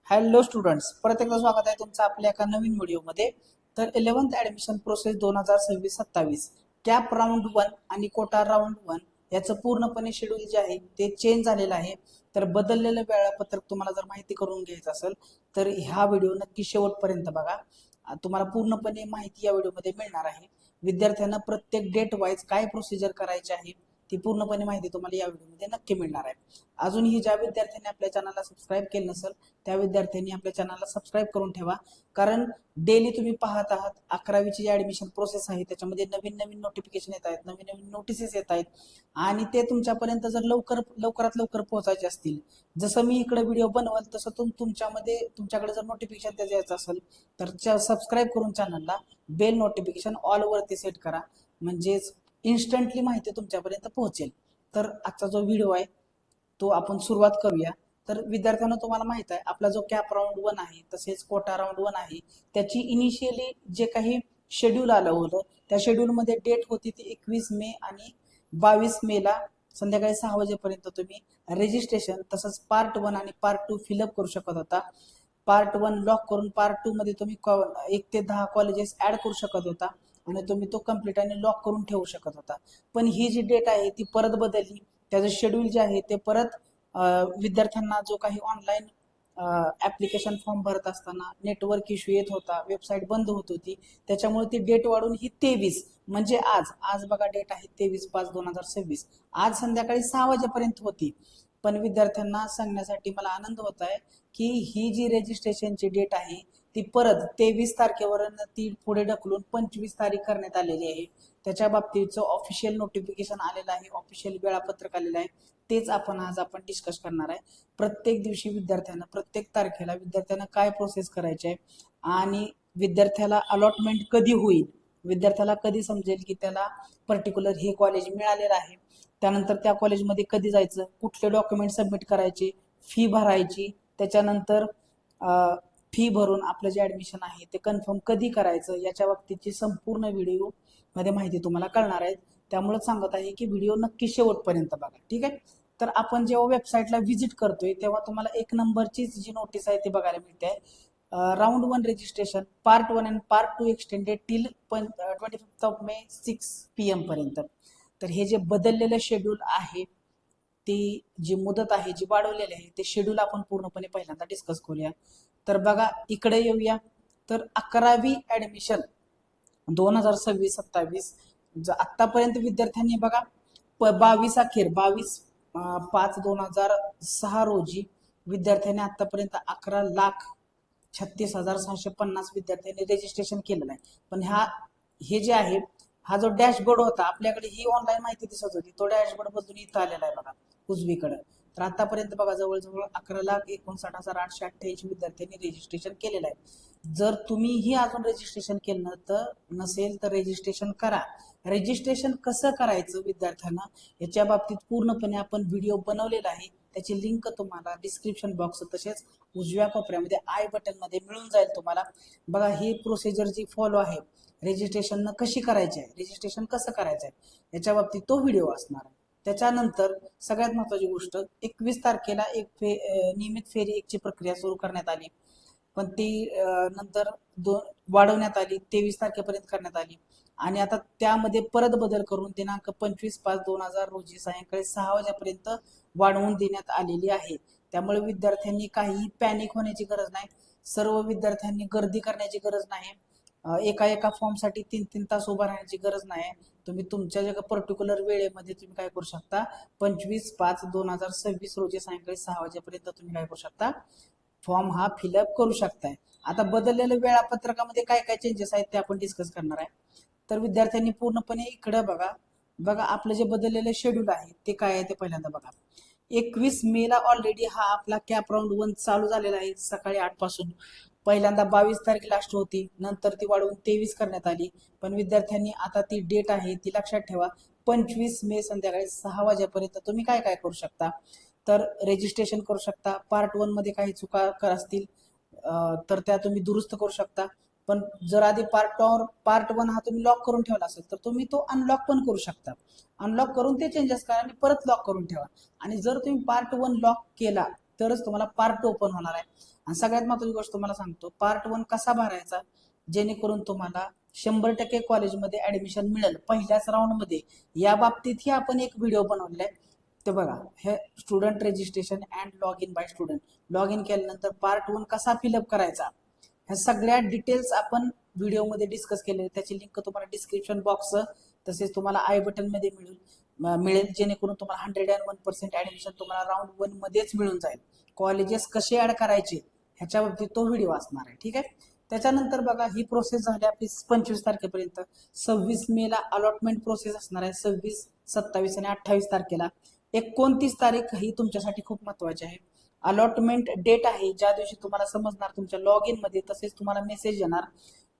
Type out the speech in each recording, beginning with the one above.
Hello students, परत एकदा स्वागत आहे तुमचं आपल्या एका नवीन व्हिडिओमध्ये. तर 11th admission process 2026-27 cap round 1 आणि कोटा राऊंड 1 याचं पूर्णपणे शेड्यूल जे आहे ते चेंज झालेलं आहे. तर बदललेलं वेळापत्रक तुम्हाला जर माहिती करून घ्यायचं असेल तर ह्या व्हिडिओ नक्की शेवटपर्यंत बघा. तुम्हाला पूर्णपणे माहिती या व्हिडिओमध्ये मिळणार आहे. विद्यार्थ्यांना प्रत्येक डेट वाईज काय प्रोसिजर करायची आहे ती पूर्णपणे माहिती तुम्हाला या व्हिडिओमध्ये नक्की मिळणार आहे. अजूनही ज्या विद्यार्थ्यांनी आपल्या चॅनलला सबस्क्राईब केलं नसेल त्या विद्यार्थ्यांनी आपल्या चॅनलला सबस्क्राईब करून ठेवा, कारण डेली तुम्ही पाहत आहात 11वीची जी ॲडमिशन प्रोसेस आहे त्याच्यामध्ये नवीन नवीन नोटिफिकेशन येत आहेत, नवीन नवीन नोटिसेस येत आहेत आणि ते तुमच्यापर्यंत जर लवकरात लवकर पोहोचायचे असतील, जसं मी इकडे व्हिडिओ बनवल तसं तुमच्याकडे जर नोटिफिकेशन त्याचं यायचं असेल तर सबस्क्राईब करून चॅनलला बेल नोटिफिकेशन ऑलवरती सेट करा, म्हणजेच इन्स्टंटली माहिती तुमच्यापर्यंत पोहोचेल. तर आजचा जो व्हिडिओ आहे तो आपण सुरुवात करूया. तर विद्यार्थ्यांना तुम्हाला माहित आहे आपला जो कॅप राऊंड 1 आहे तसेच कोटा राऊंड 1 आहे त्याची इनिशियली जे काही शेड्यूल आलं होतं त्या शेड्यूलमध्ये डेट होती ती 21 मे आणि 22 मेला संध्याकाळी 6 वाजेपर्यंत तुम्ही रजिस्ट्रेशन तसंच पार्ट 1 आणि पार्ट 2 फिलअप करू शकत होता. पार्ट 1 लॉक करून पार्ट 2 मध्ये तुम्ही 1 ते 10 कॉलेजेस ऍड करू शकत होता आणि तुम्ही तो कम्प्लीट आणि लॉक करून ठेवू शकत होता. पण ही जी डेट आहे ती परत बदलली. त्याचं शेड्यूल जे आहे ते परत विद्यार्थ्यांना जो काही ऑनलाईन ऍप्लिकेशन फॉर्म भरत असताना नेटवर्क इश्यू येत होता, वेबसाईट बंद होत होती, त्याच्यामुळे ती डेट वाढून ही 23 म्हणजे आज बघा डेट आहे 23/5/2026 आज संध्याकाळी 6 वाजेपर्यंत होती. पण विद्यार्थ्यांना सांगण्यासाठी मला आनंद होत आहे की ही जी रजिस्ट्रेशनची डेट आहे ती परत 23 तारखेवरून ती पुढे ढकलून 25 तारीख करण्यात आलेली आहे. त्याच्या बाबतीचं ऑफिशियल नोटिफिकेशन आलेलं आहे, ऑफिशियल वेळापत्रक आलेलं आहे, तेच आपण डिस्कस करणार आहे. प्रत्येक दिवशी विद्यार्थ्यांना प्रत्येक तारखेला विद्यार्थ्यांना काय प्रोसेस करायचे आहे आणि विद्यार्थ्याला अलॉटमेंट कधी होईल, विद्यार्थ्याला कधी समजेल की त्याला पर्टिक्युलर हे कॉलेज मिळालेलं आहे, त्यानंतर त्या कॉलेजमध्ये कधी जायचं, कुठले डॉक्युमेंट सबमिट करायचे, फी भरायची, त्याच्यानंतर फी भरून आपलं जे ॲडमिशन आहे ते कन्फर्म कधी करायचं याच्या बाबतीची संपूर्ण व्हिडिओ मध्ये माहिती तुम्हाला कळणार आहे. त्यामुळे सांगत आहे की व्हिडिओ नक्की शेवटपर्यंत बघा, ठीक आहे. तर आपण जेव्हा वेबसाईटला व्हिजिट करतोय तेव्हा तुम्हाला 1 नंबरची जी नोटीस आहे ती बघायला मिळते. राऊंड 1 रजिस्ट्रेशन पार्ट 1 आणि पार्ट 2 एक्सटेंडेड टिल 25 मे 6 PM पर्यंत. तर हे जे बदललेलं शेड्यूल आहे ती जी मुदत आहे जी वाढवलेली आहे ते शेड्यूल आपण पूर्णपणे पहिल्यांदा डिस्कस करूया. तर बघा इकडे येऊया. तर 11वी ॲडमिशन 2026-27 आतापर्यंत विद्यार्थ्यांनी बघा 22/5/2006 रोजी विद्यार्थ्यांनी आतापर्यंत 11,36,650 विद्यार्थ्यांनी रजिस्ट्रेशन केलेलं आहे. पण हे जे आहे हा जो डॅशबोर्ड होता आपल्याकडे ही ऑनलाईन माहिती दिसत होती, तो डॅशबोर्ड बदलून इथं आलेला आहे बघा उजवीकडे. तर आतापर्यंत बघा जवळजवळ 11,59,888 विद्यार्थ्यांनी रजिस्ट्रेशन केलेलं आहे. जर तुम्हीही अजून रजिस्ट्रेशन केलं नसेल तर रजिस्ट्रेशन करा. रजिस्ट्रेशन कसं करायचं विद्यार्थ्यांना याच्या बाबतीत पूर्णपणे आपण व्हिडिओ बनवलेला आहे, त्याची लिंक तुम्हाला डिस्क्रिप्शन बॉक्स तसेच उजव्या कोपऱ्यामध्ये आय बटन मध्ये मिळून जाईल तुम्हाला. बघा ही प्रोसिजर जी फॉलो आहे रजिस्ट्रेशन कशी करायची आहे, रजिस्ट्रेशन कसं करायचं आहे याच्या बाबतीत तो व्हिडिओ असणार आहे. त्याच्यानंतर सगळ्यात महत्त्वाची गोष्ट 21 तारखेला नियमित फेरी 1 ची प्रक्रिया सुरू करण्यात आली, पण ती नंतर वाढवण्यात आली, 23 तारखेपर्यंत करण्यात आली आणि आता त्यामध्ये परत बदल करून दिनांक 25/5/2000 रोजी सायंकाळी 6 वाजेपर्यंत वाढवून देण्यात आलेली आहे. त्यामुळे विद्यार्थ्यांनी काहीही पॅनिक होण्याची गरज नाही, सर्व विद्यार्थ्यांनी गर्दी करण्याची गरज नाही, एका फॉर्मसाठी 3-3 तास उभा राहण्याची गरज नाही. तुम्ही तुमच्या ज्या पर्टिक्युलर वेळेमध्ये तुम्ही काय करू शकता 25/5/2026 रोजी सायंकाळी 6 वाजेपर्यंत तुम्ही काय करू शकता फॉर्म हा फिलअप करू शकताय. आता बदललेल्या वेळापत्रकामध्ये काय काय चेंजेस आहेत ते आपण डिस्कस करणार आहे. तर विद्यार्थ्यांनी पूर्णपणे इकडे बघा आपलं जे बदललेलं शेड्यूल आहे ते काय आहे ते पहिल्यांदा बघा. 21 मेला ऑलरेडी हा आपला कॅप राऊंड 1 चालू झालेला आहे सकाळी 8 पासून. पहिल्यांदा 22 तारीख लास्ट होती, नंतर ती वाढवून 23 करण्यात आली. पण विद्यार्थ्यांनी आता ती डेट आहे ती लक्षात ठेवा, 25 मे संध्याकाळी 6 वाजेपर्यंत तुम्ही काय काय करू शकता तर रजिस्ट्रेशन करू शकता. पार्ट 1 मध्ये काही चुका असतील तर त्या तुम्ही दुरुस्त करू शकता. पण जर आधी पार्ट 1 हा तुम्ही लॉक करून ठेवला असेल तर तुम्ही तो अनलॉक पण करू शकता. अनलॉक करून ते चेंजेस करा आणि परत लॉक करून ठेवा. आणि जर तुम्ही पार्ट 1 लॉक केला तरच तुम्हाला पार्ट 2 ओपन होणार आहे. आणि सगळ्यात महत्त्वाची गोष्ट तुम्हाला सांगतो, पार्ट 1 कसा भरायचा जेणेकरून तुम्हाला 100% कॉलेजमध्ये ऍडमिशन मिळेल पहिल्याच राऊंडमध्ये. या बाबतीतही आपण एक व्हिडिओ बनवलेला आहे. ते बघा, हे student registration and log in by student. Log in केल्यानंतर पार्ट 1 कसा फिलअप करायचा ह्या सगळ्या डिटेल्स आपण व्हिडिओमध्ये डिस्कस केले. त्याची लिंक तुम्हाला डिस्क्रिप्शन बॉक्स तसेच तुम्हाला आय बटनमध्ये मिळेल जेणेकरून तुम्हाला 101% ऍडमिशन तुम्हाला राऊंड 1 मध्येच मिळून जाईल. कॉलेजेस कसे ऍड करायचे ह्याच्या बाबतीत तो व्हिडिओ असणार आहे. ठीक आहे. त्याच्यानंतर बघा, ही प्रोसेस झाली आपली 25 तारखेपर्यंत. 26 मे ला अलॉटमेंट प्रोसेस असणार आहे. 26, 27 आणि 28 तारखेला. 29 तारीख ही तुमच्यासाठी खूप महत्वाची आहे. अलॉटमेंट डेट आहे, ज्या दिवशी तुम्हाला समजणार तुमच्या लॉग इन मध्ये, तसेच तुम्हाला मेसेज येणार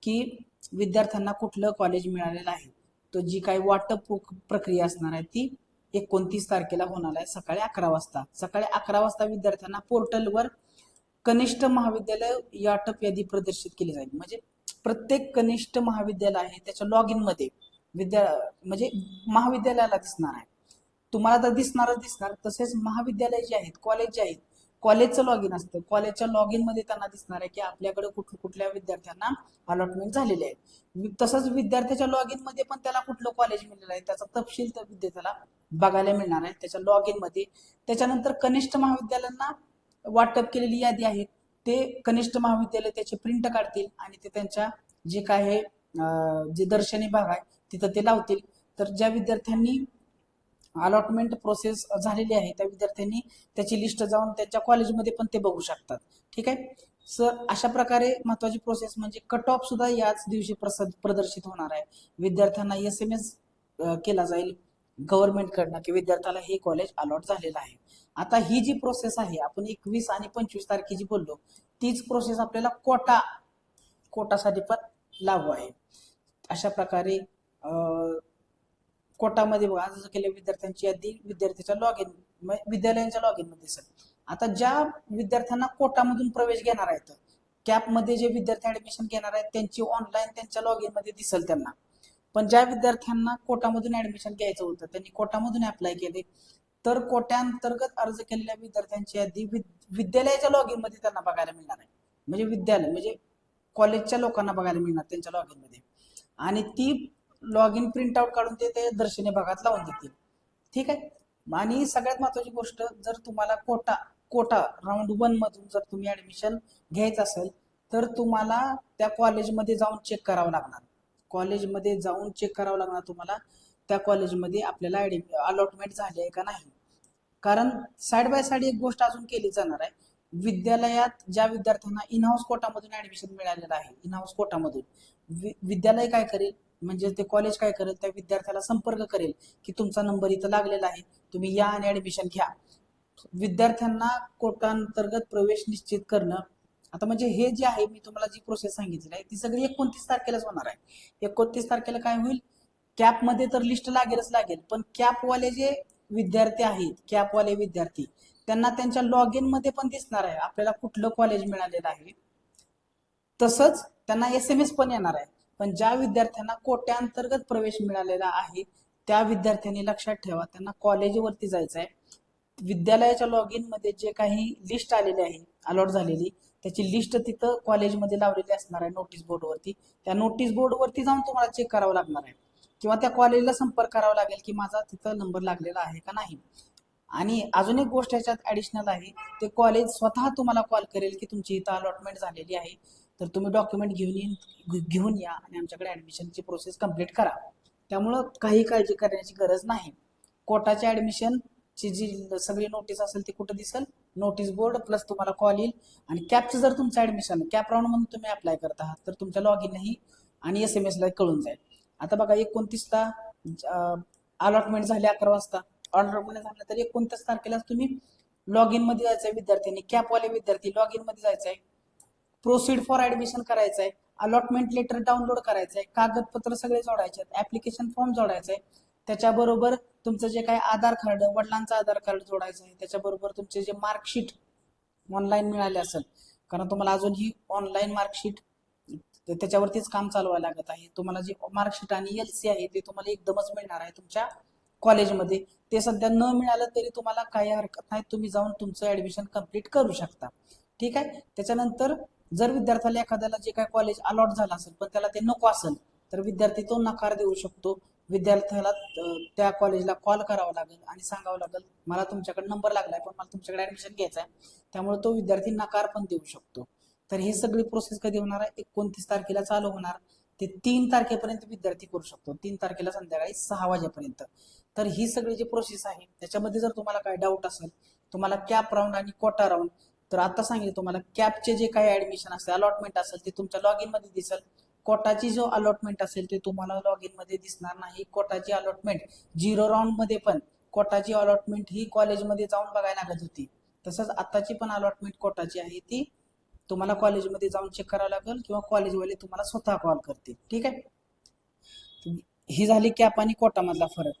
की विद्यार्थ्यांना कुठलं कॉलेज मिळालेलं आहे. तो जी काही वाटप प्रक्रिया असणार आहे ती 29 तारखेला होणार आहे सकाळी 11 वाजता. सकाळी 11 वाजता विद्यार्थ्यांना पोर्टलवर कनिष्ठ महाविद्यालय वाटप यादी प्रदर्शित केली जाईल. म्हणजे प्रत्येक कनिष्ठ महाविद्यालय आहे त्याच्या लॉग इन मध्ये म्हणजे महाविद्यालयाला दिसणार आहे. तुम्हाला तर दिसणार. तसेच महाविद्यालय जे आहेत, कॉलेज जे आहेत, कॉलेजचं लॉग इन असतं. कॉलेजच्या लॉग इन मध्ये त्यांना दिसणार आहे की आपल्याकडे कुठल्या विद्यार्थ्यांना अलॉटमेंट झालेले आहे. तसंच विद्यार्थ्याच्या लॉग इन मध्ये पण त्याला कुठलं कॉलेज मिळालेलं आहे त्याचा तपशील त्या विद्यार्थ्याला बघायला मिळणार आहे त्याच्या लॉग इन मध्ये. त्याच्यानंतर कनिष्ठ महाविद्यालयांना वाटप केलेली यादी आहे, ते कनिष्ठ महाविद्यालय त्याचे प्रिंट काढतील आणि ते त्यांच्या जे काय जे दर्शनी भाग आहे तिथं ते लावतील. तर ज्या विद्यार्थ्यांनी अलॉटमेंट प्रोसेस झालेली आहे त्या विद्यार्थ्यांनी त्याची लिस्ट जाऊन त्यांच्या कॉलेजमध्ये पण ते बघू शकतात. ठीक आहे सर. अशा प्रकारे महत्वाची प्रोसेस म्हणजे कट ऑफ सुद्धा याच दिवशी प्रदर्शित होणार आहे. विद्यार्थ्यांना SMS केला जाईल गव्हर्नमेंट कडनं की विद्यार्थ्याला हे कॉलेज अलॉट झालेलं आहे. आता ही जी प्रोसेस आहे, आपण 21 आणि 25 तारखेची बोललो, तीच प्रोसेस आपल्याला कोटासाठी पण लागू आहे. अशा प्रकारे कोटामध्ये बघा, जसं केलं विद्यार्थ्यांची यादी विद्यार्थ्याच्या लॉग इन विद्यालयांच्या लॉग इन मध्ये दिसेल. आता ज्या विद्यार्थ्यांना कोटामधून प्रवेश घेणार आहेत, कॅपमध्ये जे विद्यार्थी ऍडमिशन घेणार आहेत त्यांची ऑनलाईन त्यांच्या लॉग इन मध्ये दिसेल त्यांना. पण ज्या विद्यार्थ्यांना कोटामधून ऍडमिशन घ्यायचं होतं त्यांनी कोटामधून अप्लाय केले तर कोट्यांतर्गत अर्ज केलेल्या विद्यार्थ्यांची यादी विद्यालयाच्या लॉग इन मध्ये त्यांना बघायला मिळणार आहे. म्हणजे विद्यालय म्हणजे कॉलेजच्या लोकांना बघायला मिळणार त्यांच्या लॉग इन मध्ये. आणि ती लॉग इन प्रिंट आउट काढून ते दर्शनी भागात लावून देतील. ठीक आहे. आणि सगळ्यात महत्वाची गोष्ट, जर तुम्हाला कोटा राऊंड 1 मधून जर तुम्ही ऍडमिशन घ्यायचं असेल तर तुम्हाला त्या कॉलेजमध्ये जाऊन चेक करावं लागणार. कॉलेजमध्ये जाऊन चेक करावं लागणार तुम्हाला त्या कॉलेजमध्ये आपल्याला अलॉटमेंट झाली आहे का नाही. कारण साइड बाय साइड एक गोष्ट अजून केली जाणार आहे. विद्यालयात ज्या विद्यार्थ्यांना इन हाऊस कोटामधून ऍडमिशन मिळालेलं आहे, इन हाऊस कोटामधून विद्यालय काय करेल म्हणजे ते कॉलेज काय करेल, त्या विद्यार्थ्याला संपर्क करेल की तुमचा नंबर इथं लागलेला आहे, तुम्ही या आणि ऍडमिशन घ्या. विद्यार्थ्यांना कोटांतर्गत प्रवेश निश्चित करणं. आता म्हणजे हे जे आहे मी तुम्हाला जी प्रोसेस सांगितली आहे ती सगळी 29 तारखेलाच होणार आहे. 29 तारखेला काय होईल, कॅपमध्ये तर लिस्ट लागेल, पण कॅपवाले जे विद्यार्थी आहेत, कॅपवाले विद्यार्थी, त्यांना त्यांच्या लॉग इन मध्ये पण दिसणार आहे आपल्याला कुठलं कॉलेज मिळालेलं आहे. तसंच त्यांना SMS पण येणार आहे. पण ज्या विद्यार्थ्यांना कोट्यांतर्गत प्रवेश मिळालेला आहे त्या विद्यार्थ्यांनी लक्षात ठेवा, त्यांना कॉलेजवरती जायचं आहे. विद्यालयाच्या लॉग इन मध्ये जे काही लिस्ट आलेली आहे अलॉट झालेली, त्याची लिस्ट तिथं कॉलेजमध्ये लावलेली असणार आहे नोटीस बोर्डवरती. त्या नोटीस बोर्डवरती जाऊन तुम्हाला चेक करावं लागणार आहे किंवा त्या कॉलेजला संपर्क करावा लागेल की माझा तिथं नंबर लागलेला आहे का नाही. आणि अजून एक गोष्ट याच्यात ऍडिशनल आहे, ते कॉलेज स्वतः तुम्हाला कॉल करेल की तुमची इथं अलॉटमेंट झालेली आहे, तर तुम्ही डॉक्युमेंट घेऊन या आणि आमच्याकडे ऍडमिशनची प्रोसेस कंप्लीट करा. त्यामुळं काही काळजी करण्याची गरज नाही. कोटाच्या ऍडमिशनची जी सगळी नोटीस असेल ती कुठं दिसेल, नोटीस बोर्ड प्लस तुम्हाला कॉल येईल. आणि कॅपचं जर तुमचं ऍडमिशन कॅप राऊंड म्हणून तुम्ही अप्लाय करत आहात तर तुमच्या लॉग इनही आणि SMS ला कळून जाईल. आता बघा 29ला अलॉटमेंट झाली 11 वाजता. अलॉटमेंट झालं तर 29 तारखेलाच तुम्ही लॉग इन मध्ये जायचंय विद्यार्थ्यांनी, कॅपवाले विद्यार्थी लॉग इन मध्ये जायचंय, प्रोसीड फॉर ऍडमिशन करायचंय, अलॉटमेंट लेटर डाउनलोड करायचंय, कागदपत्र सगळे जोडायचे, ऍप्लिकेशन फॉर्म जोडायचंय, त्याच्याबरोबर तुमचं जे काही आधार कार्ड, वडिलांचं आधार कार्ड जोडायचं आहे, त्याच्याबरोबर तुमचे जे मार्कशीट ऑनलाईन मिळाले असेल, कारण तुम्हाला अजून ही ऑनलाईन मार्कशीट त्याच्यावरतीच काम चालवायला लागत आहे. तुम्हाला जी मार्कशीट आणि LC आहे ते तुम्हाला एकदमच मिळणार आहे तुमच्या कॉलेजमध्ये. ते सध्या न मिळालं तरी तुम्हाला काही हरकत नाही, तुम्ही जाऊन तुमचं ऍडमिशन कंप्लीट करू शकता. ठीक आहे. त्याच्यानंतर जर विद्यार्थ्याला एखाद्याला जे काय कॉलेज अलॉट झालं असेल पण त्याला ते नको असेल तर विद्यार्थी तो नकार देऊ शकतो. विद्यार्थ्याला त्या कॉलेजला कॉल करावा लागेल आणि सांगावं लागेल मला तुमच्याकडे नंबर लागलाय पण मला तुमच्याकडे ऍडमिशन घ्यायचं आहे, त्यामुळे तो विद्यार्थी नकार पण देऊ शकतो. तर ही सगळी प्रोसेस कधी होणार आहे? 29 तारखेला चालू होणार, ते 3 तारखेपर्यंत विद्यार्थी करू शकतो, 3 तारखेला संध्याकाळी 6 वाजेपर्यंत. तर ही सगळी जी प्रोसेस आहे त्याच्यामध्ये जर तुम्हाला काय डाऊट असेल, तुम्हाला कॅप राऊंड आणि कोटा राऊंड, तर आता सांगितलं तुम्हाला कॅपचे जे काही ऍडमिशन असेल अलॉटमेंट असेल ते तुमच्या लॉग इन मध्ये दिसेल. कोटाची जो अलॉटमेंट असेल ते तुम्हाला लॉग इन मध्ये दिसणार नाही. कोटाची अलॉटमेंट 0 राऊंड मध्ये पण कोटाची अलॉटमेंट ही कॉलेजमध्ये जाऊन बघायला लागत होती, तसंच आताची पण अलॉटमेंट कोटाची आहे ती तुम्हाला कॉलेजमध्ये जाऊन चेक करावं लागेल किंवा कॉलेजवाले तुम्हाला स्वतः कॉल करतील. ठीक आहे. ही झाली कॅप आणि कोटा मधला फरक.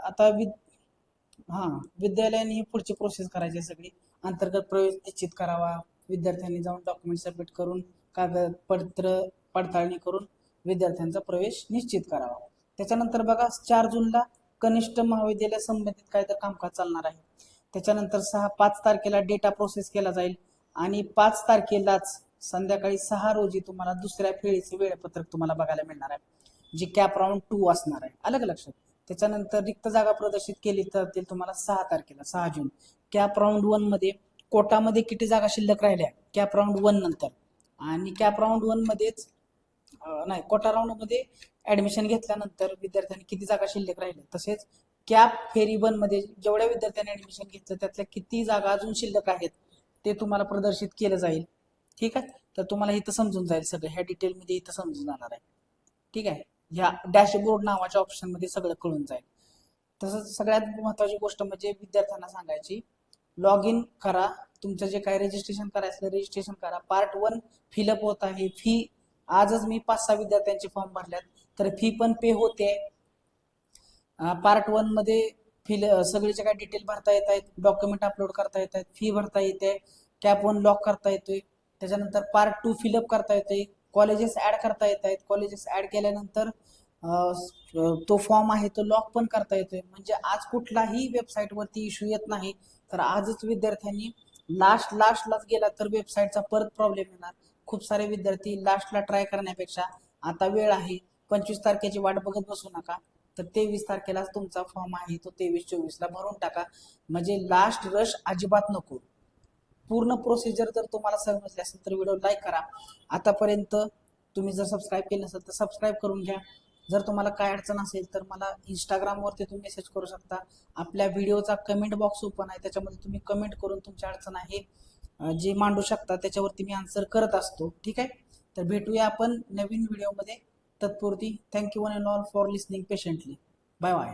आता विद्यालयाने ही पुढची प्रोसेस करायची आहे सगळी. अंतर्गत प्रवेश निश्चित करावा, विद्यार्थ्यांनी जाऊन डॉक्युमेंट सबमिट करून कागदपत्र पडताळणी करून विद्यार्थ्यांचा प्रवेश निश्चित करावा. त्याच्यानंतर बघा 4 जूनला कनिष्ठ महाविद्यालय संबंधित काय तर कामकाज चालणार आहे. त्याच्यानंतर 5 तारखेला डेटा प्रोसेस केला जाईल आणि 5 तारखेलाच संध्याकाळी 6 रोजी तुम्हाला दुसऱ्या फेरीचे वेळापत्रक तुम्हाला बघायला मिळणार आहे, जी कॅप राऊंड 2 असणार आहे. अलग लक्षात. त्याच्यानंतर रिक्त जागा प्रदर्शित केली जातील तुम्हाला 6 तारखेला 6 जून. कॅप राऊंड 1 मध्ये कोटामध्ये किती जागा शिल्लक राहिल्या कॅप राऊंड 1 नंतर, आणि कॅप राऊंड 1 मध्येच नाही कोटा राऊंड मध्ये ऍडमिशन घेतल्यानंतर विद्यार्थ्यांनी किती जागा शिल्लक राहिल्या, तसेच कॅप फेरी 1 मध्ये जेवढ्या विद्यार्थ्यांनी ऍडमिशन घेतलं त्यातल्या किती जागा अजून शिल्लक आहेत ते तुम्हाला प्रदर्शित केलं जाईल. ठीक आहे. तर तुम्हाला इथं समजून जाईल सगळं, ह्या डिटेलमध्ये इथं समजून जाणार आहे. ठीक आहे. ह्या डॅशबोर्ड नावाच्या ऑप्शन मध्ये सगळं कळून जाईल. तसंच सगळ्यात महत्वाची गोष्ट म्हणजे विद्यार्थ्यांना सांगायची, लॉग इन करा, तुमचं जे काय रजिस्ट्रेशन करायचं रजिस्ट्रेशन करा. पार्ट 1 फिलअप होत आहे. फी आजच मी 5-6 विद्यार्थ्यांचे फॉर्म भरल्यात, तर फी पण पे होते. पार्ट 1 मध्ये सगळे जे काही डिटेल भरता येत आहेत, डॉक्युमेंट अपलोड करता येत आहेत, फी भरता येते, कॅप 1 लॉक करता येतोय. त्याच्यानंतर पार्ट 2 फिलअप करता येते, कॉलेजेस ऍड करता येत आहेत. कॉलेजेस ऍड केल्यानंतर तो फॉर्म आहे तो लॉक पण करता येतोय. म्हणजे आज कुठलाही वेबसाईट वरती इश्यू येत नाही. तर आजच विद्यार्थ्यांनी लास्टलाच गेला तर वेबसाईटचा परत प्रॉब्लेम येणार. खूप सारे विद्यार्थी लास्टला ट्राय करण्यापेक्षा आता वेळ आहे, 25 तारखेची वाट बघत बसू नका. तर 23 तारखेलाच तुमचा फॉर्म आहे तो 23-24 ला भरून टाका, म्हणजे लास्ट रश अजिबात नको. पूर्ण प्रोसिजर जर तुम्हाला समजली असेल तर व्हिडिओ लाईक करा. आतापर्यंत तुम्ही जर सबस्क्राईब केलं नसेल तर सबस्क्राईब करून घ्या. जर तुम्हाला काय अडचण असेल तर मला इंस्टाग्रामवरती तुम्ही मेसेज करू शकता. आपल्या व्हिडिओचा कमेंट बॉक्स ओपन आहे, त्याच्यामध्ये तुम्ही कमेंट करून तुमची अडचण आहे जी मांडू शकता, त्याच्यावरती मी आन्सर करत असतो. ठीक आहे. तर भेटूया आपण नवीन व्हिडिओमध्ये. तत्पुरती thank you one and all for listening patiently. Bye bye.